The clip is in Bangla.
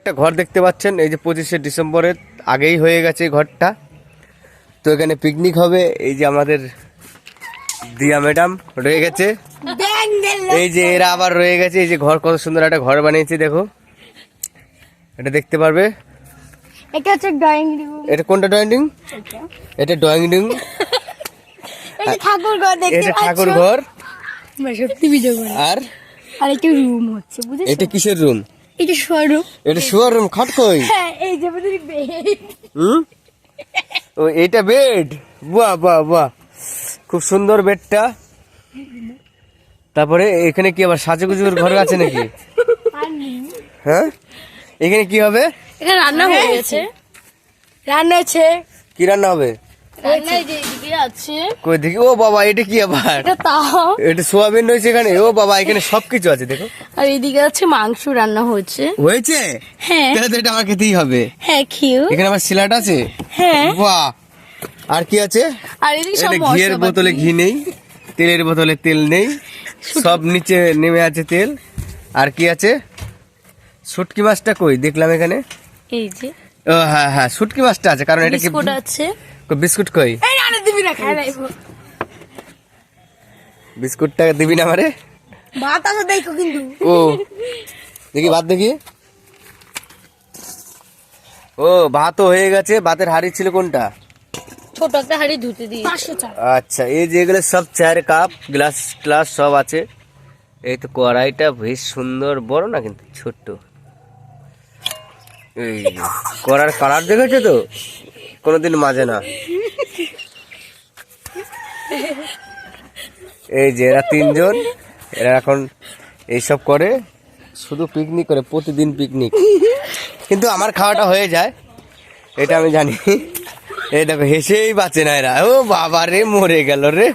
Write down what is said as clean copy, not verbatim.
একটা ঘর দেখতে পাচ্ছেন, এই যে 25শে ডিসেম্বরের আগেই হয়ে গেছে ঘরটা। তো এখানে পিকনিক হবে। এই যে আমাদের দিয়া ম্যাডাম রয়ে গেছে, এই যে এরা আবার রয়ে গেছে। এই যে ঘর, কত সুন্দর একটা ঘর বানিয়েছে দেখো, এটা দেখতে পারবে। এটা হচ্ছে ড্রয়িং রুম। এটা কোনটা ড্রয়িং রুম? এটা ড্রয়িং রুম। এটা ঠাকুর ঘর দেখতে এটা পাচ্ছ? ঠাকুর ঘর। সত্যি ভিডিও করে। আর এটা রুম হচ্ছে, বুঝেছো? এটা কিসের রুম? এটা শোয়ার রুম। এটা শোয়ার রুম। খাট কই? হ্যাঁ, এই যে আমাদের বেড। ও এটা বেড। বাহ বাহ বাহ, খুব সুন্দর বেডটা। তারপরে এখানে কি আবার সাজুগুজুর ঘর আছে নাকি? হ্যাঁ, এখানে কি হবে? এখানে রান্না হয়ে গেছে। রান্না আছে। কি রান্না হবে? রান্না এই যে এদিকে আছে। কই দেখি। ও বাবা, এটা কি আবার? এটা তাও। এটা সোয়াবিন রয়েছে এখানে। ও বাবা, এখানে সবকিছু আছে দেখো। আর এদিকে আছে মাংস রান্না হয়েছে। হয়েছে? হ্যাঁ তাহলে তো এটা আমার খেতেই হবে। হ্যাঁ, খেয়ে। এখানে আবার সিলাট আছে। হ্যাঁ। বাহ। আর কি আছে? আর এদিকে সব এটা ঘিয়ের মশলাপাতি। বোতলে ঘি নেই, তেলের বোতলে তেল নেই, সব নিচে নেমে আছে তেল। আর কি আছে? শুটকি মাছটা কই দেখলাম এখানে। এই যে ও হ্যাঁ হ্যাঁ, শুটকি মাছটা আছে, কারণ এটা কি বিস্কুট আছে। বিস্কুট কই? এই না দিবি না, খাই রাখবো। বিস্কুটটা দিবি না আমারে? ভাত আছে দেখো কিন্তু। ও দেখি ভাত দেখি। ও ভাতও হয়ে গেছে। ভাতের হাঁড়ি ছিল কোনটা? ছোট একটা হাঁড়ি ধুতে দিয়ে। 500 টাকা। আচ্ছা, এই যে এগুলো সব চায়ের কাপ, গ্লাস গ্লাস সব আছে। এই তো কড়াইটা বেশ সুন্দর, বড় না কিন্তু ছোট্ট। এই কড়ার কালার দেখেছো তো, কোনোদিন মাজে না। এই যে এরা তিনজন, এরা এখন এইসব করে, শুধু পিকনিক করে, প্রতিদিন পিকনিক। কিন্তু আমার খাওয়াটা হয়ে যায়, এটা আমি জানি। এই দেখো, হেসেই বাঁচে না এরা। ও বাবা রে, মরে গেল রে।